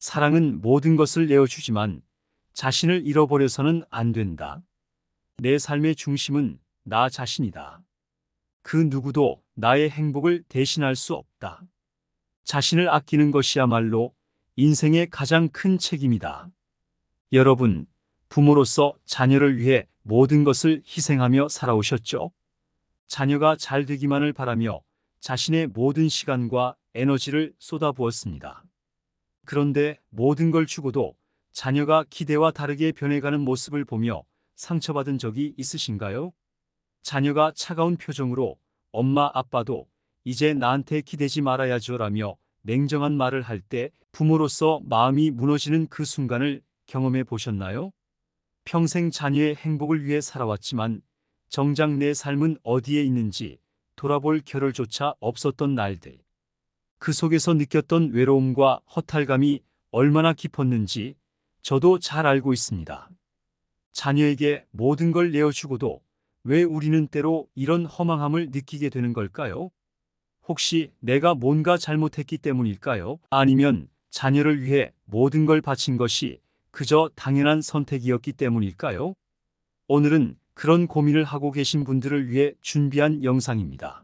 사랑은 모든 것을 내어주지만 자신을 잃어버려서는 안 된다. 내 삶의 중심은 나 자신이다. 그 누구도 나의 행복을 대신할 수 없다. 자신을 아끼는 것이야말로 인생의 가장 큰 책임이다. 여러분, 부모로서 자녀를 위해 모든 것을 희생하며 살아오셨죠? 자녀가 잘 되기만을 바라며 자신의 모든 시간과 에너지를 쏟아부었습니다. 그런데 모든 걸 주고도 자녀가 기대와 다르게 변해가는 모습을 보며 상처받은 적이 있으신가요? 자녀가 차가운 표정으로 엄마 아빠도 이제 나한테 기대지 말아야죠라며 냉정한 말을 할 때 부모로서 마음이 무너지는 그 순간을 경험해 보셨나요? 평생 자녀의 행복을 위해 살아왔지만 정작 내 삶은 어디에 있는지 돌아볼 겨를조차 없었던 날들. 그 속에서 느꼈던 외로움과 허탈감이 얼마나 깊었는지 저도 잘 알고 있습니다. 자녀에게 모든 걸 내어주고도 왜 우리는 때로 이런 허망함을 느끼게 되는 걸까요? 혹시 내가 뭔가 잘못했기 때문일까요? 아니면 자녀를 위해 모든 걸 바친 것이 그저 당연한 선택이었기 때문일까요? 오늘은 그런 고민을 하고 계신 분들을 위해 준비한 영상입니다.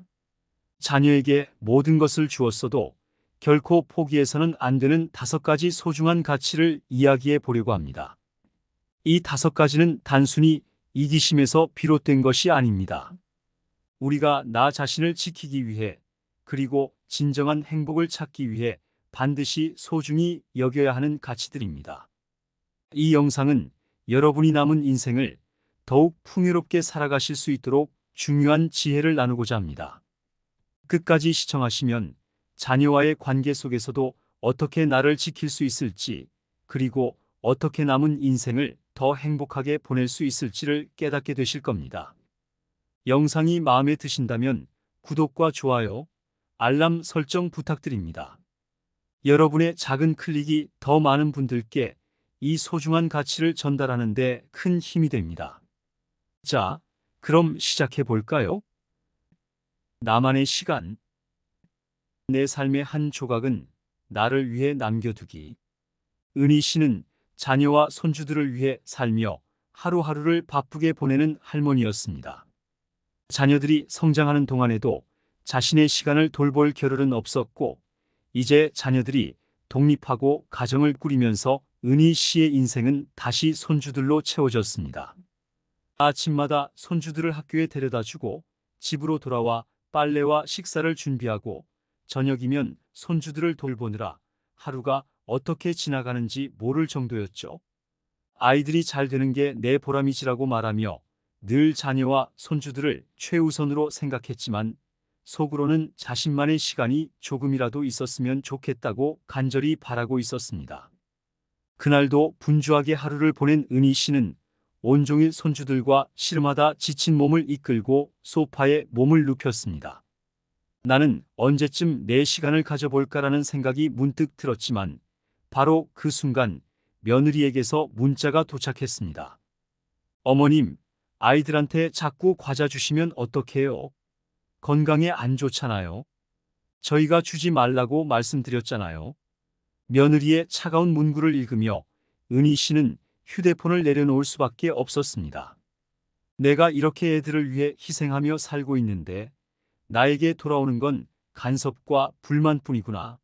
자녀에게 모든 것을 주었어도 결코 포기해서는 안 되는 5가지 소중한 가치를 이야기해 보려고 합니다. 이 5가지는 단순히 이기심에서 비롯된 것이 아닙니다. 우리가 나 자신을 지키기 위해 그리고 진정한 행복을 찾기 위해 반드시 소중히 여겨야 하는 가치들입니다. 이 영상은 여러분이 남은 인생을 더욱 풍요롭게 살아가실 수 있도록 중요한 지혜를 나누고자 합니다. 끝까지 시청하시면 자녀와의 관계 속에서도 어떻게 나를 지킬 수 있을지, 그리고 어떻게 남은 인생을 더 행복하게 보낼 수 있을지를 깨닫게 되실 겁니다. 영상이 마음에 드신다면 구독과 좋아요, 알람 설정 부탁드립니다. 여러분의 작은 클릭이 더 많은 분들께 이 소중한 가치를 전달하는 데 큰 힘이 됩니다. 자, 그럼 시작해 볼까요? 나만의 시간. 내 삶의 한 조각은 나를 위해 남겨두기. 은희 씨는 자녀와 손주들을 위해 살며 하루하루를 바쁘게 보내는 할머니였습니다. 자녀들이 성장하는 동안에도 자신의 시간을 돌볼 겨를은 없었고, 이제 자녀들이 독립하고 가정을 꾸리면서 은희 씨의 인생은 다시 손주들로 채워졌습니다. 아침마다 손주들을 학교에 데려다주고 집으로 돌아와 빨래와 식사를 준비하고 저녁이면 손주들을 돌보느라 하루가 어떻게 지나가는지 모를 정도였죠. 아이들이 잘 되는 게 내 보람이지라고 말하며 늘 자녀와 손주들을 최우선으로 생각했지만 속으로는 자신만의 시간이 조금이라도 있었으면 좋겠다고 간절히 바라고 있었습니다. 그날도 분주하게 하루를 보낸 은희 씨는 온종일 손주들과 씨름하다 지친 몸을 이끌고 소파에 몸을 눕혔습니다. 나는 언제쯤 내 시간을 가져볼까라는 생각이 문득 들었지만 바로 그 순간 며느리에게서 문자가 도착했습니다. 어머님, 아이들한테 자꾸 과자 주시면 어떡해요? 건강에 안 좋잖아요. 저희가 주지 말라고 말씀드렸잖아요. 며느리의 차가운 문구를 읽으며 은희 씨는 휴대폰을 내려놓을 수밖에 없었습니다. 내가 이렇게 애들을 위해 희생하며 살고 있는데 나에게 돌아오는 건 간섭과 불만뿐이구나.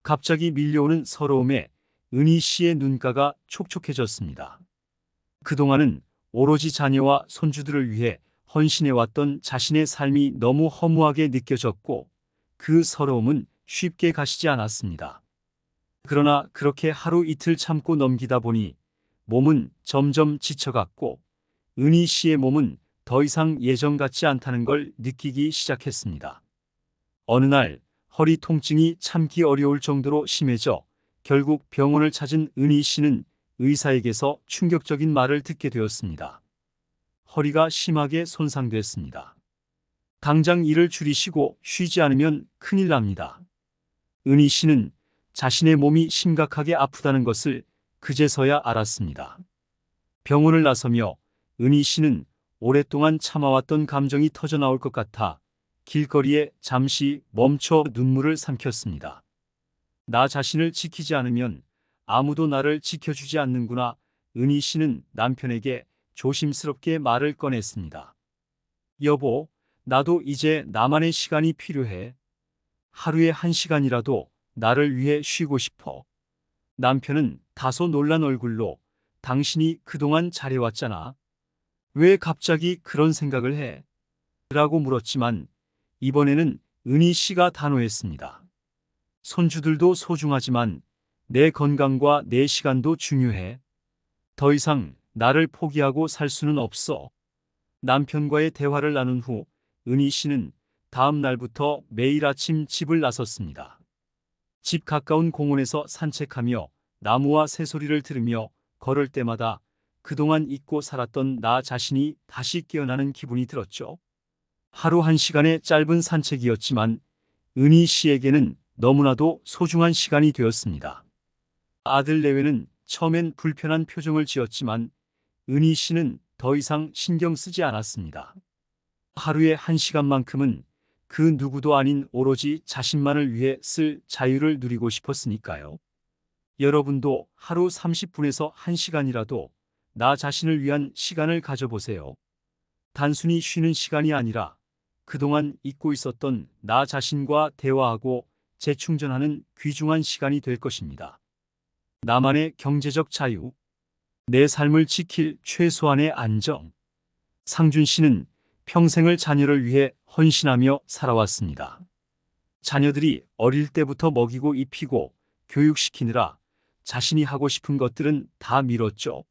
갑자기 밀려오는 서러움에 은희 씨의 눈가가 촉촉해졌습니다. 그동안은 오로지 자녀와 손주들을 위해 헌신해왔던 자신의 삶이 너무 허무하게 느껴졌고 그 서러움은 쉽게 가시지 않았습니다. 그러나 그렇게 하루 이틀 참고 넘기다 보니 몸은 점점 지쳐갔고 은희 씨의 몸은 더 이상 예전 같지 않다는 걸 느끼기 시작했습니다. 어느 날 허리 통증이 참기 어려울 정도로 심해져 결국 병원을 찾은 은희 씨는 의사에게서 충격적인 말을 듣게 되었습니다. 허리가 심하게 손상됐습니다. 당장 일을 줄이시고 쉬지 않으면 큰일 납니다. 은희 씨는 자신의 몸이 심각하게 아프다는 것을 그제서야 알았습니다. 병원을 나서며 은희 씨는 오랫동안 참아왔던 감정이 터져나올 것 같아 길거리에 잠시 멈춰 눈물을 삼켰습니다. 나 자신을 지키지 않으면 아무도 나를 지켜주지 않는구나. 은희 씨는 남편에게 조심스럽게 말을 꺼냈습니다. 여보, 나도 이제 나만의 시간이 필요해. 하루에 1시간이라도 나를 위해 쉬고 싶어. 남편은 다소 놀란 얼굴로 당신이 그동안 잘해왔잖아. 왜 갑자기 그런 생각을 해? 라고 물었지만 이번에는 은희 씨가 단호했습니다. 손주들도 소중하지만 내 건강과 내 시간도 중요해. 더 이상 나를 포기하고 살 수는 없어. 남편과의 대화를 나눈 후 은희 씨는 다음 날부터 매일 아침 집을 나섰습니다. 집 가까운 공원에서 산책하며 나무와 새소리를 들으며 걸을 때마다 그동안 잊고 살았던 나 자신이 다시 깨어나는 기분이 들었죠. 하루 1시간의 짧은 산책이었지만 은희 씨에게는 너무나도 소중한 시간이 되었습니다. 아들 내외는 처음엔 불편한 표정을 지었지만 은희 씨는 더 이상 신경 쓰지 않았습니다. 하루에 1시간만큼은 그 누구도 아닌 오로지 자신만을 위해 쓸 자유를 누리고 싶었으니까요. 여러분도 하루 30분에서 1시간이라도 나 자신을 위한 시간을 가져보세요. 단순히 쉬는 시간이 아니라 그동안 잊고 있었던 나 자신과 대화하고 재충전하는 귀중한 시간이 될 것입니다. 나만의 경제적 자유, 내 삶을 지킬 최소한의 안정. 상준 씨는 평생을 자녀를 위해 헌신하며 살아왔습니다. 자녀들이 어릴 때부터 먹이고 입히고 교육시키느라 자신이 하고 싶은 것들은 다 미뤘죠.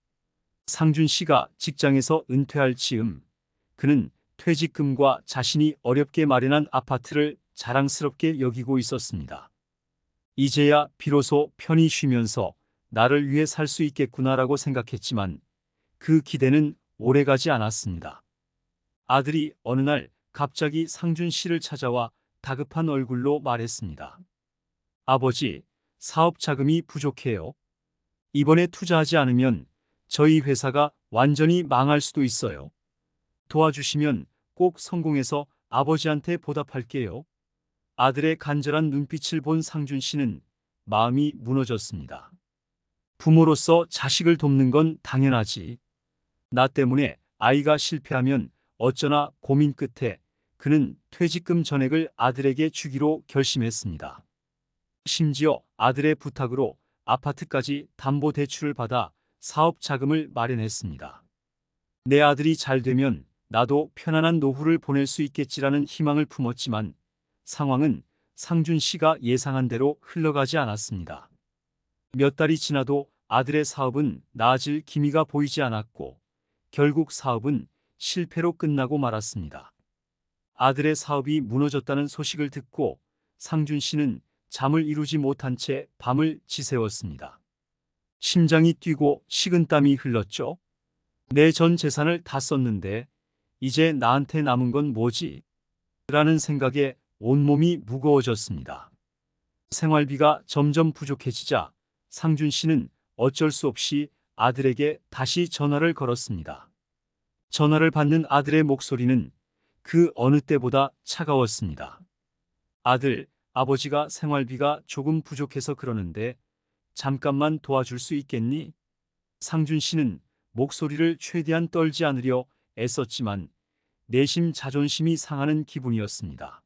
상준 씨가 직장에서 은퇴할 즈음 그는 퇴직금과 자신이 어렵게 마련한 아파트를 자랑스럽게 여기고 있었습니다. 이제야 비로소 편히 쉬면서 나를 위해 살 수 있겠구나라고 생각했지만 그 기대는 오래가지 않았습니다. 아들이 어느 날 갑자기 상준 씨를 찾아와 다급한 얼굴로 말했습니다. 아버지, 사업 자금이 부족해요. 이번에 투자하지 않으면 저희 회사가 완전히 망할 수도 있어요. 도와주시면 꼭 성공해서 아버지한테 보답할게요. 아들의 간절한 눈빛을 본 상준 씨는 마음이 무너졌습니다. 부모로서 자식을 돕는 건 당연하지. 나 때문에 아이가 실패하면 어쩌나 고민 끝에 그는 퇴직금 전액을 아들에게 주기로 결심했습니다. 심지어 아들의 부탁으로 아파트까지 담보대출을 받아 사업 자금을 마련했습니다. 내 아들이 잘 되면 나도 편안한 노후를 보낼 수 있겠지라는 희망을 품었지만 상황은 상준 씨가 예상한 대로 흘러가지 않았습니다. 몇 달이 지나도 아들의 사업은 나아질 기미가 보이지 않았고 결국 사업은 실패로 끝나고 말았습니다. 아들의 사업이 무너졌다는 소식을 듣고 상준 씨는 잠을 이루지 못한 채 밤을 지새웠습니다. 심장이 뛰고 식은땀이 흘렀죠. 내 전 재산을 다 썼는데 이제 나한테 남은 건 뭐지? 라는 생각에 온몸이 무거워졌습니다. 생활비가 점점 부족해지자 상준 씨는 어쩔 수 없이 아들에게 다시 전화를 걸었습니다. 전화를 받는 아들의 목소리는 그 어느 때보다 차가웠습니다. 아들, 아버지가 생활비가 조금 부족해서 그러는데 잠깐만 도와줄 수 있겠니? 상준 씨는 목소리를 최대한 떨지 않으려 애썼지만 내심 자존심이 상하는 기분이었습니다.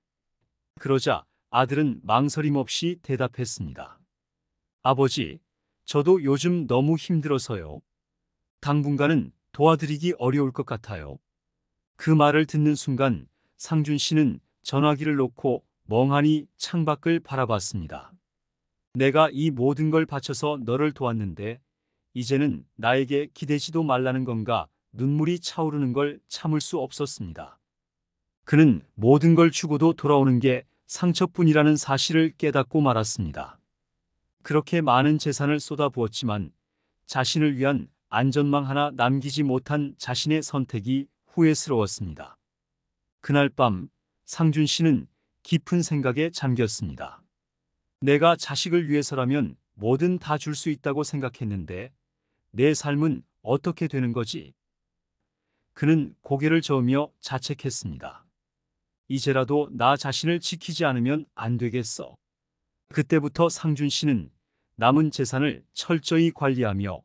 그러자 아들은 망설임 없이 대답했습니다. 아버지, 저도 요즘 너무 힘들어서요. 당분간은 도와드리기 어려울 것 같아요. 그 말을 듣는 순간 상준 씨는 전화기를 놓고 멍하니 창밖을 바라봤습니다. 내가 이 모든 걸 바쳐서 너를 도왔는데 이제는 나에게 기대지도 말라는 건가? 눈물이 차오르는 걸 참을 수 없었습니다. 그는 모든 걸 주고도 돌아오는 게 상처뿐이라는 사실을 깨닫고 말았습니다. 그렇게 많은 재산을 쏟아부었지만 자신을 위한 안전망 하나 남기지 못한 자신의 선택이 후회스러웠습니다. 그날 밤 상준 씨는 깊은 생각에 잠겼습니다. 내가 자식을 위해서라면 뭐든 다 줄 수 있다고 생각했는데 내 삶은 어떻게 되는 거지? 그는 고개를 저으며 자책했습니다. 이제라도 나 자신을 지키지 않으면 안 되겠어. 그때부터 상준 씨는 남은 재산을 철저히 관리하며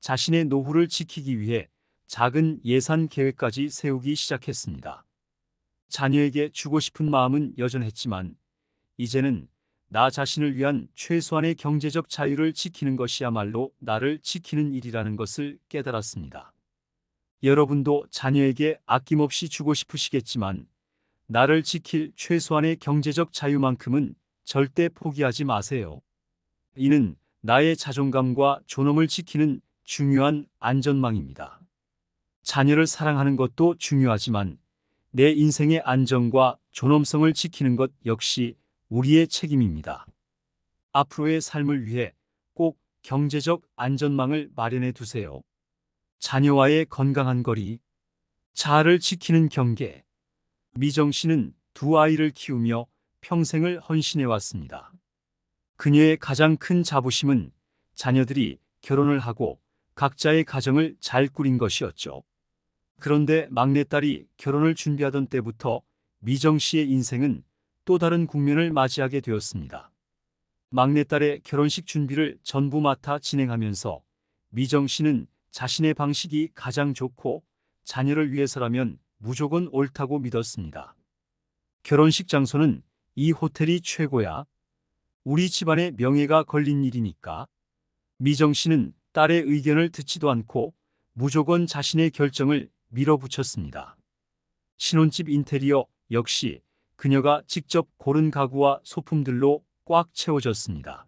자신의 노후를 지키기 위해 작은 예산 계획까지 세우기 시작했습니다. 자녀에게 주고 싶은 마음은 여전했지만 이제는 나 자신을 위한 최소한의 경제적 자유를 지키는 것이야말로 나를 지키는 일이라는 것을 깨달았습니다. 여러분도 자녀에게 아낌없이 주고 싶으시겠지만 나를 지킬 최소한의 경제적 자유만큼은 절대 포기하지 마세요. 이는 나의 자존감과 존엄을 지키는 중요한 안전망입니다. 자녀를 사랑하는 것도 중요하지만 내 인생의 안정과 존엄성을 지키는 것 역시 우리의 책임입니다. 앞으로의 삶을 위해 꼭 경제적 안전망을 마련해 두세요. 자녀와의 건강한 거리, 자아를 지키는 경계. 미정 씨는 두 아이를 키우며 평생을 헌신해 왔습니다. 그녀의 가장 큰 자부심은 자녀들이 결혼을 하고 각자의 가정을 잘 꾸린 것이었죠. 그런데 막내딸이 결혼을 준비하던 때부터 미정 씨의 인생은 또 다른 국면을 맞이하게 되었습니다. 막내딸의 결혼식 준비를 전부 맡아 진행하면서 미정 씨는 자신의 방식이 가장 좋고 자녀를 위해서라면 무조건 옳다고 믿었습니다. 결혼식 장소는 이 호텔이 최고야. 우리 집안의 명예가 걸린 일이니까. 미정 씨는 딸의 의견을 듣지도 않고 무조건 자신의 결정을 밀어붙였습니다. 신혼집 인테리어 역시 그녀가 직접 고른 가구와 소품들로 꽉 채워졌습니다.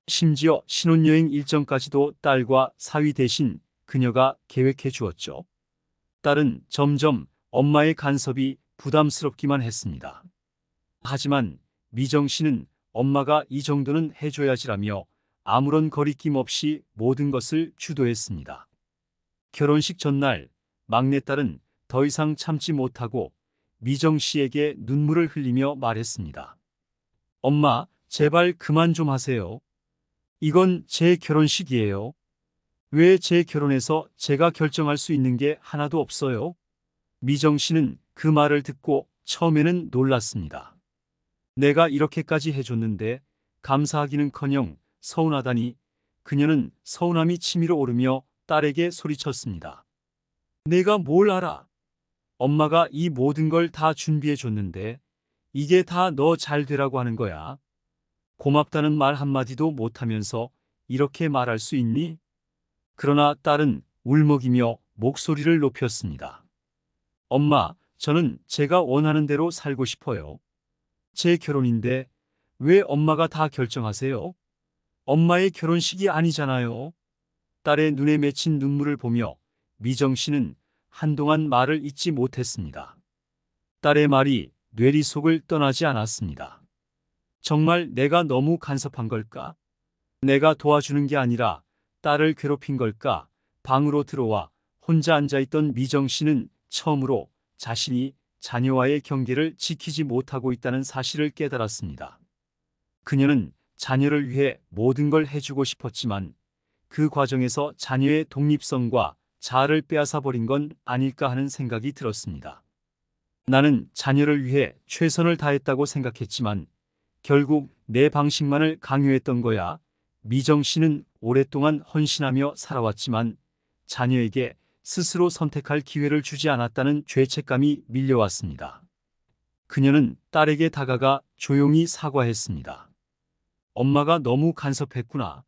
심지어 신혼여행 일정까지도 딸과 사위 대신 그녀가 계획해 주었죠. 딸은 점점 엄마의 간섭이 부담스럽기만 했습니다. 하지만 미정 씨는 엄마가 이 정도는 해줘야지라며 아무런 거리낌 없이 모든 것을 주도했습니다. 결혼식 전날 막내딸은 더 이상 참지 못하고 미정 씨에게 눈물을 흘리며 말했습니다. 엄마, 제발 그만 좀 하세요. 이건 제 결혼식이에요. 왜 제 결혼에서 제가 결정할 수 있는 게 하나도 없어요? 미정 씨는 그 말을 듣고 처음에는 놀랐습니다. 내가 이렇게까지 해줬는데 감사하기는커녕 서운하다니. 그녀는 서운함이 치밀어 오르며 딸에게 소리쳤습니다. 내가 뭘 알아? 엄마가 이 모든 걸 다 준비해 줬는데 이게 다 너 잘 되라고 하는 거야. 고맙다는 말 한마디도 못하면서 이렇게 말할 수 있니? 그러나 딸은 울먹이며 목소리를 높였습니다. 엄마, 저는 제가 원하는 대로 살고 싶어요. 제 결혼인데 왜 엄마가 다 결정하세요? 엄마의 결혼식이 아니잖아요. 딸의 눈에 맺힌 눈물을 보며 미정 씨는 한동안 말을 잇지 못했습니다. 딸의 말이 뇌리 속을 떠나지 않았습니다. 정말 내가 너무 간섭한 걸까? 내가 도와주는 게 아니라 딸을 괴롭힌 걸까? 방으로 들어와 혼자 앉아있던 미정 씨는 처음으로 자신이 자녀와의 경계를 지키지 못하고 있다는 사실을 깨달았습니다. 그녀는 자녀를 위해 모든 걸 해주고 싶었지만 그 과정에서 자녀의 독립성과 자아를 빼앗아 버린 건 아닐까 하는 생각이 들었습니다. 나는 자녀를 위해 최선을 다했다고 생각했지만 결국 내 방식만을 강요했던 거야. 미정 씨는 오랫동안 헌신하며 살아왔지만 자녀에게 스스로 선택할 기회를 주지 않았다는 죄책감이 밀려왔습니다. 그녀는 딸에게 다가가 조용히 사과했습니다. 엄마가 너무 간섭했구나.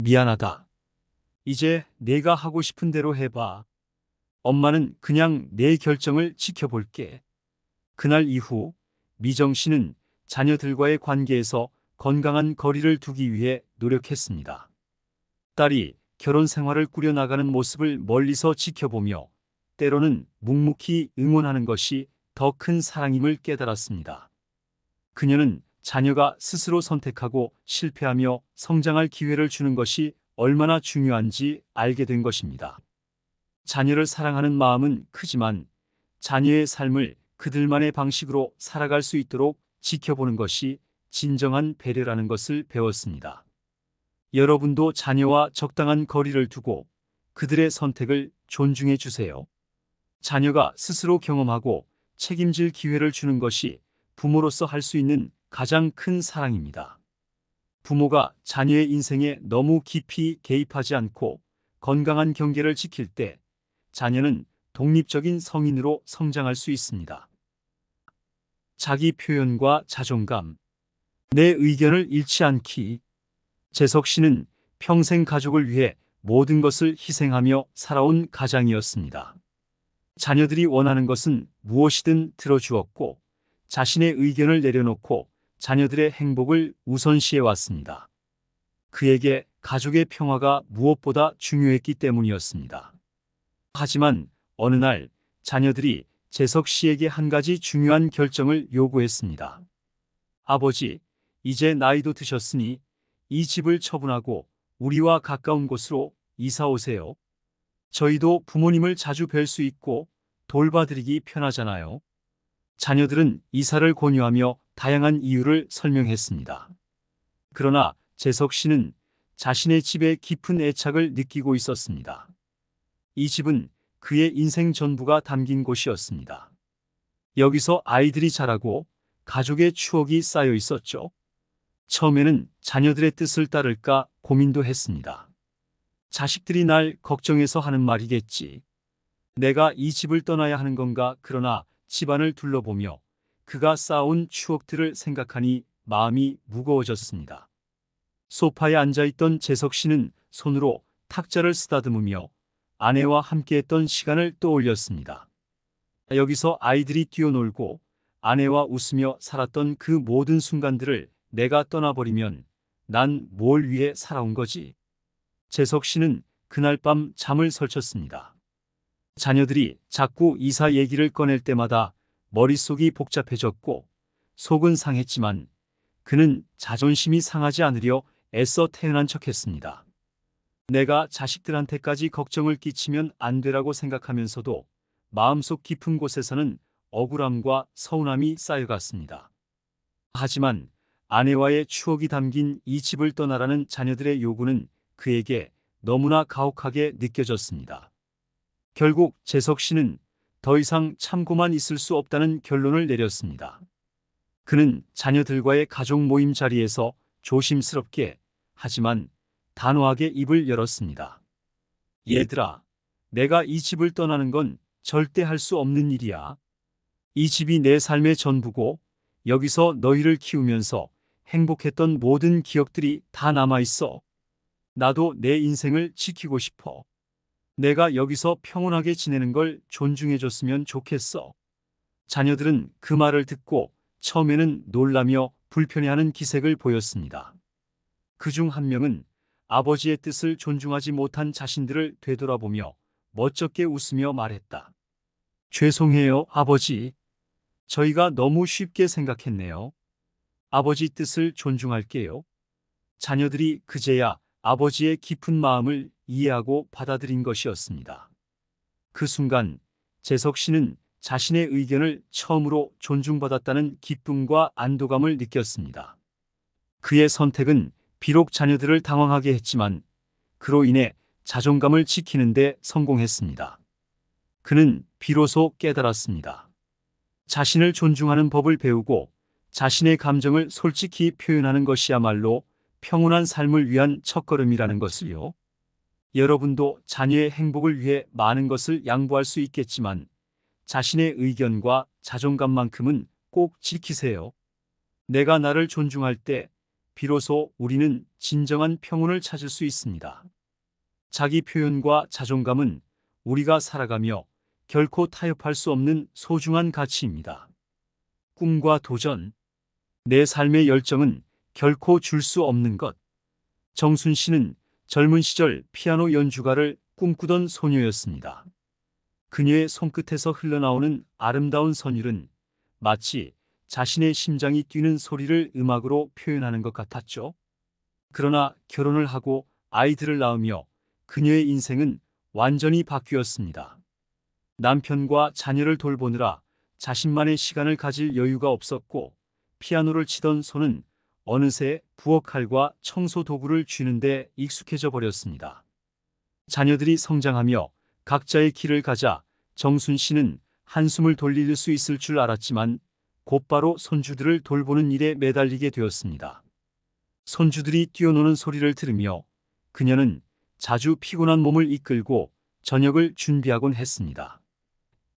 미안하다. 이제 내가 하고 싶은 대로 해봐. 엄마는 그냥 내 결정을 지켜볼게. 그날 이후 미정 씨는 자녀들과의 관계에서 건강한 거리를 두기 위해 노력했습니다. 딸이 결혼 생활을 꾸려나가는 모습을 멀리서 지켜보며 때로는 묵묵히 응원하는 것이 더 큰 사랑임을 깨달았습니다. 그녀는 자녀가 스스로 선택하고 실패하며 성장할 기회를 주는 것이 얼마나 중요한지 알게 된 것입니다. 자녀를 사랑하는 마음은 크지만 자녀의 삶을 그들만의 방식으로 살아갈 수 있도록 지켜보는 것이 진정한 배려라는 것을 배웠습니다. 여러분도 자녀와 적당한 거리를 두고 그들의 선택을 존중해 주세요. 자녀가 스스로 경험하고 책임질 기회를 주는 것이 부모로서 할 수 있는 가장 큰 사랑입니다. 부모가 자녀의 인생에 너무 깊이 개입하지 않고 건강한 경계를 지킬 때 자녀는 독립적인 성인으로 성장할 수 있습니다. 자기 표현과 자존감. 내 의견을 잃지 않기. 재석 씨는 평생 가족을 위해 모든 것을 희생하며 살아온 가장이었습니다. 자녀들이 원하는 것은 무엇이든 들어주었고 자신의 의견을 내려놓고 자녀들의 행복을 우선시해 왔습니다. 그에게 가족의 평화가 무엇보다 중요했기 때문이었습니다. 하지만 어느 날 자녀들이 재석 씨에게 한 가지 중요한 결정을 요구했습니다. 아버지, 이제 나이도 드셨으니 이 집을 처분하고 우리와 가까운 곳으로 이사 오세요. 저희도 부모님을 자주 뵐 수 있고 돌봐드리기 편하잖아요. 자녀들은 이사를 권유하며 다양한 이유를 설명했습니다. 그러나 재석 씨는 자신의 집에 깊은 애착을 느끼고 있었습니다. 이 집은 그의 인생 전부가 담긴 곳이었습니다. 여기서 아이들이 자라고 가족의 추억이 쌓여 있었죠. 처음에는 자녀들의 뜻을 따를까 고민도 했습니다. 자식들이 날 걱정해서 하는 말이겠지. 내가 이 집을 떠나야 하는 건가. 그러나 집안을 둘러보며 그가 쌓아온 추억들을 생각하니 마음이 무거워졌습니다. 소파에 앉아있던 재석 씨는 손으로 탁자를 쓰다듬으며 아내와 함께했던 시간을 떠올렸습니다. 여기서 아이들이 뛰어놀고 아내와 웃으며 살았던 그 모든 순간들을 내가 떠나버리면 난 뭘 위해 살아온 거지? 재석 씨는 그날 밤 잠을 설쳤습니다. 자녀들이 자꾸 이사 얘기를 꺼낼 때마다 머릿속이 복잡해졌고 속은 상했지만 그는 자존심이 상하지 않으려 애써 태연한 척했습니다. 내가 자식들한테까지 걱정을 끼치면 안 되라고 생각하면서도 마음속 깊은 곳에서는 억울함과 서운함이 쌓여갔습니다. 하지만 아내와의 추억이 담긴 이 집을 떠나라는 자녀들의 요구는 그에게 너무나 가혹하게 느껴졌습니다. 결국 재석 씨는 더 이상 참고만 있을 수 없다는 결론을 내렸습니다. 그는 자녀들과의 가족 모임 자리에서 조심스럽게 하지만 단호하게 입을 열었습니다. 얘들아, 내가 이 집을 떠나는 건 절대 할 수 없는 일이야. 이 집이 내 삶의 전부고 여기서 너희를 키우면서 행복했던 모든 기억들이 다 남아있어. 나도 내 인생을 지키고 싶어. 내가 여기서 평온하게 지내는 걸 존중해줬으면 좋겠어. 자녀들은 그 말을 듣고 처음에는 놀라며 불편해하는 기색을 보였습니다. 그중 한 명은 아버지의 뜻을 존중하지 못한 자신들을 되돌아보며 멋쩍게 웃으며 말했다. 죄송해요, 아버지. 저희가 너무 쉽게 생각했네요. 아버지 뜻을 존중할게요. 자녀들이 그제야 아버지의 깊은 마음을 이해하고 받아들인 것이었습니다. 그 순간 재석 씨는 자신의 의견을 처음으로 존중받았다는 기쁨과 안도감을 느꼈습니다. 그의 선택은 비록 자녀들을 당황하게 했지만 그로 인해 자존감을 지키는 데 성공했습니다. 그는 비로소 깨달았습니다. 자신을 존중하는 법을 배우고 자신의 감정을 솔직히 표현하는 것이야말로 평온한 삶을 위한 첫걸음이라는 것을요. 여러분도 자녀의 행복을 위해 많은 것을 양보할 수 있겠지만 자신의 의견과 자존감만큼은 꼭 지키세요. 내가 나를 존중할 때 비로소 우리는 진정한 평온을 찾을 수 있습니다. 자기 표현과 자존감은 우리가 살아가며 결코 타협할 수 없는 소중한 가치입니다. 꿈과 도전. 내 삶의 열정은 결코 줄 수 없는 것. 정순 씨는 젊은 시절 피아노 연주가를 꿈꾸던 소녀였습니다. 그녀의 손끝에서 흘러나오는 아름다운 선율은 마치 자신의 심장이 뛰는 소리를 음악으로 표현하는 것 같았죠. 그러나 결혼을 하고 아이들을 낳으며 그녀의 인생은 완전히 바뀌었습니다. 남편과 자녀를 돌보느라 자신만의 시간을 가질 여유가 없었고 피아노를 치던 손은 어느새 부엌칼과 청소 도구를 쥐는 데 익숙해져 버렸습니다. 자녀들이 성장하며 각자의 길을 가자 정순 씨는 한숨을 돌릴 수 있을 줄 알았지만 곧바로 손주들을 돌보는 일에 매달리게 되었습니다. 손주들이 뛰어노는 소리를 들으며 그녀는 자주 피곤한 몸을 이끌고 저녁을 준비하곤 했습니다.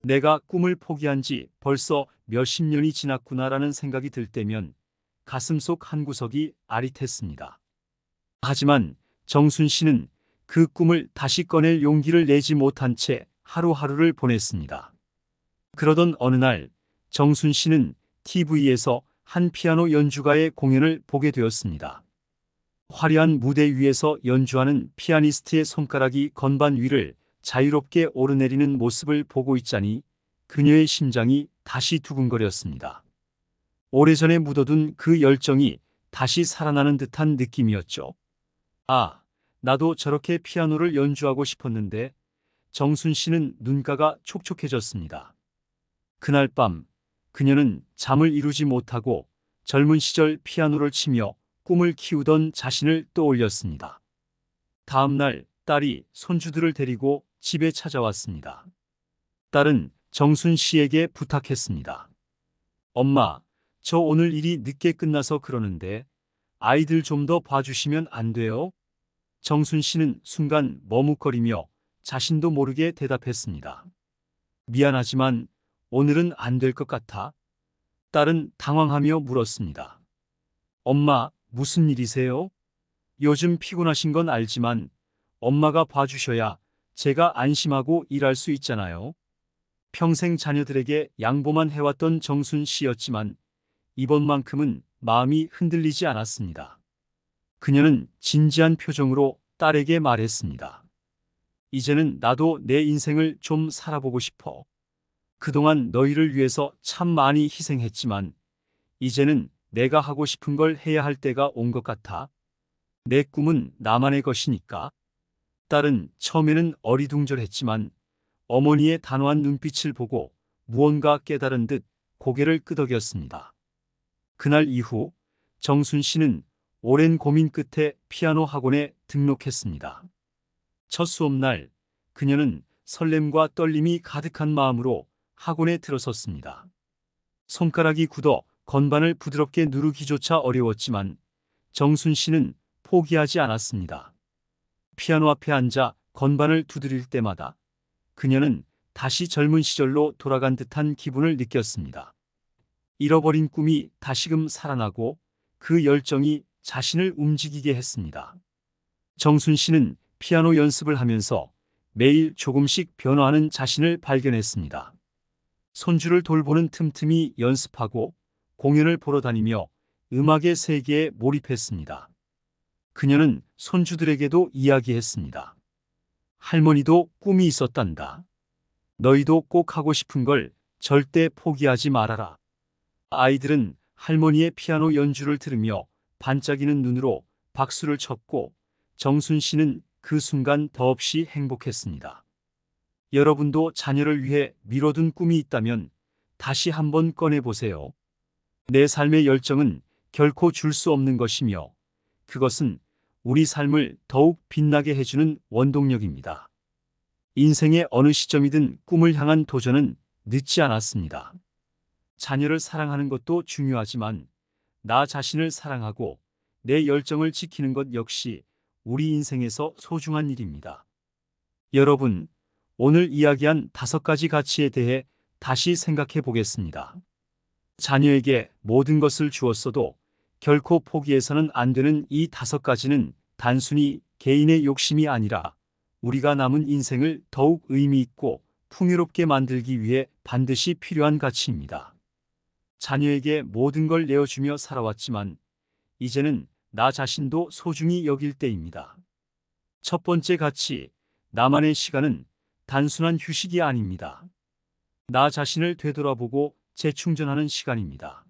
내가 꿈을 포기한 지 벌써 몇십 년이 지났구나라는 생각이 들 때면 가슴속 한구석이 아릿했습니다. 하지만 정순 씨는 그 꿈을 다시 꺼낼 용기를 내지 못한 채 하루하루를 보냈습니다. 그러던 어느 날 정순 씨는 TV에서 한 피아노 연주가의 공연을 보게 되었습니다. 화려한 무대 위에서 연주하는 피아니스트의 손가락이 건반 위를 자유롭게 오르내리는 모습을 보고 있자니 그녀의 심장이 다시 두근거렸습니다. 오래전에 묻어둔 그 열정이 다시 살아나는 듯한 느낌이었죠. 아, 나도 저렇게 피아노를 연주하고 싶었는데. 정순 씨는 눈가가 촉촉해졌습니다. 그날 밤 그녀는 잠을 이루지 못하고 젊은 시절 피아노를 치며 꿈을 키우던 자신을 떠올렸습니다. 다음 날 딸이 손주들을 데리고 집에 찾아왔습니다. 딸은 정순 씨에게 부탁했습니다. 엄마, 저 오늘 일이 늦게 끝나서 그러는데 아이들 좀 더 봐주시면 안 돼요? 정순 씨는 순간 머뭇거리며 자신도 모르게 대답했습니다. 미안하지만 오늘은 안 될 것 같아. 딸은 당황하며 물었습니다. 엄마, 무슨 일이세요? 요즘 피곤하신 건 알지만 엄마가 봐주셔야 제가 안심하고 일할 수 있잖아요. 평생 자녀들에게 양보만 해왔던 정순 씨였지만 이번만큼은 마음이 흔들리지 않았습니다. 그녀는 진지한 표정으로 딸에게 말했습니다. 이제는 나도 내 인생을 좀 살아보고 싶어. 그동안 너희를 위해서 참 많이 희생했지만 이제는 내가 하고 싶은 걸 해야 할 때가 온 것 같아. 내 꿈은 나만의 것이니까. 딸은 처음에는 어리둥절했지만 어머니의 단호한 눈빛을 보고 무언가 깨달은 듯 고개를 끄덕였습니다. 그날 이후 정순 씨는 오랜 고민 끝에 피아노 학원에 등록했습니다. 첫 수업날 그녀는 설렘과 떨림이 가득한 마음으로 학원에 들어섰습니다. 손가락이 굳어 건반을 부드럽게 누르기조차 어려웠지만 정순 씨는 포기하지 않았습니다. 피아노 앞에 앉아 건반을 두드릴 때마다 그녀는 다시 젊은 시절로 돌아간 듯한 기분을 느꼈습니다. 잃어버린 꿈이 다시금 살아나고 그 열정이 자신을 움직이게 했습니다. 정순 씨는 피아노 연습을 하면서 매일 조금씩 변화하는 자신을 발견했습니다. 손주를 돌보는 틈틈이 연습하고 공연을 보러 다니며 음악의 세계에 몰입했습니다. 그녀는 손주들에게도 이야기했습니다. 할머니도 꿈이 있었단다. 너희도 꼭 하고 싶은 걸 절대 포기하지 말아라. 아이들은 할머니의 피아노 연주를 들으며 반짝이는 눈으로 박수를 쳤고 정순 씨는 그 순간 더없이 행복했습니다. 여러분도 자녀를 위해 미뤄둔 꿈이 있다면 다시 한번 꺼내보세요. 내 삶의 열정은 결코 줄 수 없는 것이며 그것은 우리 삶을 더욱 빛나게 해주는 원동력입니다. 인생의 어느 시점이든 꿈을 향한 도전은 늦지 않았습니다. 자녀를 사랑하는 것도 중요하지만 나 자신을 사랑하고 내 열정을 지키는 것 역시 우리 인생에서 소중한 일입니다. 여러분, 오늘 이야기한 5가지 가치에 대해 다시 생각해 보겠습니다. 자녀에게 모든 것을 주었어도 결코 포기해서는 안 되는 이 5가지는 단순히 개인의 욕심이 아니라 우리가 남은 인생을 더욱 의미 있고 풍요롭게 만들기 위해 반드시 필요한 가치입니다. 자녀에게 모든 걸 내어주며 살아왔지만 이제는 나 자신도 소중히 여길 때입니다. 첫 번째 가치, 나만의 시간은 단순한 휴식이 아닙니다. 나 자신을 되돌아보고 재충전하는 시간입니다.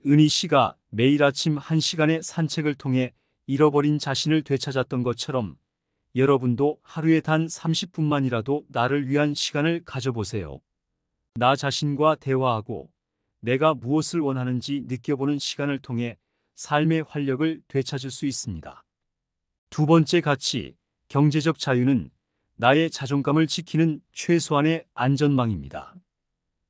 은희 씨가 매일 아침 1시간의 산책을 통해 잃어버린 자신을 되찾았던 것처럼 여러분도 하루에 단 30분만이라도 나를 위한 시간을 가져보세요. 나 자신과 대화하고 내가 무엇을 원하는지 느껴보는 시간을 통해 삶의 활력을 되찾을 수 있습니다. 두 번째 가치, 경제적 자유는 나의 자존감을 지키는 최소한의 안전망입니다.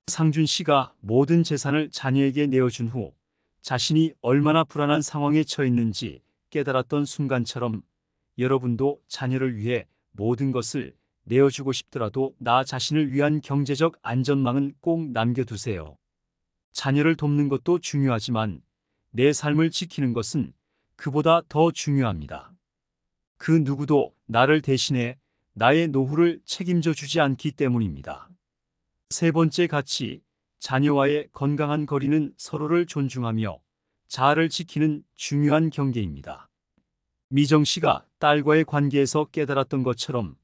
상준 씨가 모든 재산을 자녀에게 내어준 후 자신이 얼마나 불안한 상황에 처했는지 깨달았던 순간처럼 여러분도 자녀를 위해 모든 것을 내어주고 싶더라도 나 자신을 위한 경제적 안전망은 꼭 남겨두세요. 자녀를 돕는 것도 중요하지만 내 삶을 지키는 것은 그보다 더 중요합니다. 그 누구도 나를 대신해 나의 노후를 책임져 주지 않기 때문입니다. 세 번째 가치, 자녀와의 건강한 거리는 서로를 존중하며 자아를 지키는 중요한 경계입니다. 미정 씨가 딸과의 관계에서 깨달았던 것처럼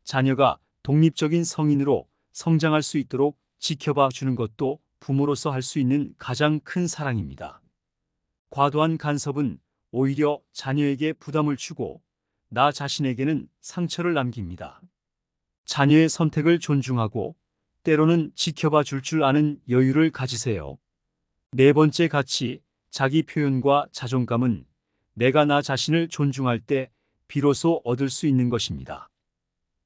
자녀가 독립적인 성인으로 성장할 수 있도록 지켜봐 주는 것도 부모로서 할 수 있는 가장 큰 사랑입니다. 과도한 간섭은 오히려 자녀에게 부담을 주고 나 자신에게는 상처를 남깁니다. 자녀의 선택을 존중하고 때로는 지켜봐 줄 줄 아는 여유를 가지세요. 네 번째 가치, 자기 표현과 자존감은 내가 나 자신을 존중할 때 비로소 얻을 수 있는 것입니다.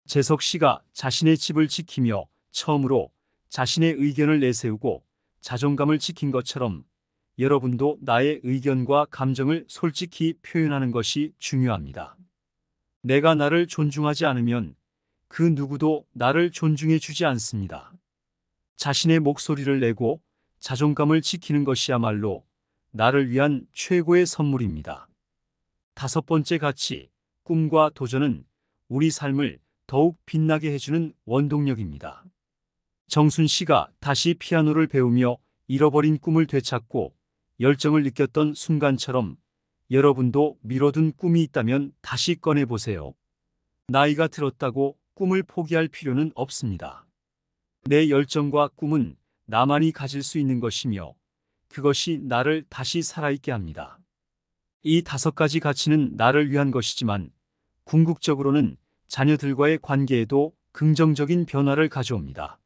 재석 씨가 자신의 집을 지키며 처음으로 자신의 의견을 내세우고 자존감을 지킨 것처럼 여러분도 나의 의견과 감정을 솔직히 표현하는 것이 중요합니다. 내가 나를 존중하지 않으면 그 누구도 나를 존중해 주지 않습니다. 자신의 목소리를 내고 자존감을 지키는 것이야말로 나를 위한 최고의 선물입니다. 다섯 번째 가치, 꿈과 도전은 우리 삶을 더욱 빛나게 해주는 원동력입니다. 정순 씨가 다시 피아노를 배우며 잃어버린 꿈을 되찾고 열정을 느꼈던 순간처럼 여러분도 미뤄둔 꿈이 있다면 다시 꺼내보세요. 나이가 들었다고 꿈을 포기할 필요는 없습니다. 내 열정과 꿈은 나만이 가질 수 있는 것이며 그것이 나를 다시 살아있게 합니다. 이 다섯 가지 가치는 나를 위한 것이지만 궁극적으로는 자녀들과의 관계에도 긍정적인 변화를 가져옵니다.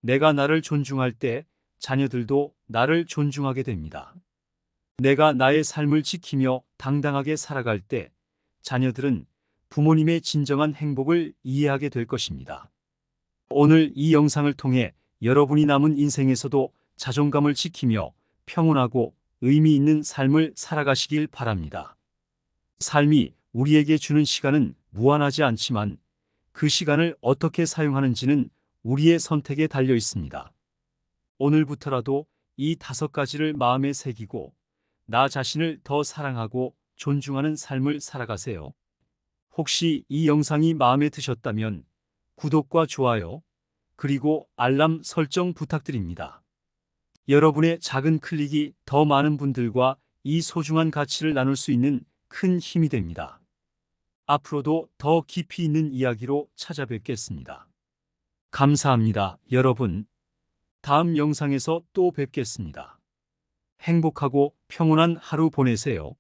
내가 나를 존중할 때 자녀들도 나를 존중하게 됩니다. 내가 나의 삶을 지키며 당당하게 살아갈 때 자녀들은 부모님의 진정한 행복을 이해하게 될 것입니다. 오늘 이 영상을 통해 여러분이 남은 인생에서도 자존감을 지키며 평온하고 의미 있는 삶을 살아가시길 바랍니다. 삶이 우리에게 주는 시간은 무한하지 않지만 그 시간을 어떻게 사용하는지는 우리의 선택에 달려 있습니다. 오늘부터라도 이 다섯 가지를 마음에 새기고 나 자신을 더 사랑하고 존중하는 삶을 살아가세요. 혹시 이 영상이 마음에 드셨다면 구독과 좋아요, 그리고 알람 설정 부탁드립니다. 여러분의 작은 클릭이 더 많은 분들과 이 소중한 가치를 나눌 수 있는 큰 힘이 됩니다. 앞으로도 더 깊이 있는 이야기로 찾아뵙겠습니다. 감사합니다, 여러분. 다음 영상에서 또 뵙겠습니다. 행복하고 평온한 하루 보내세요.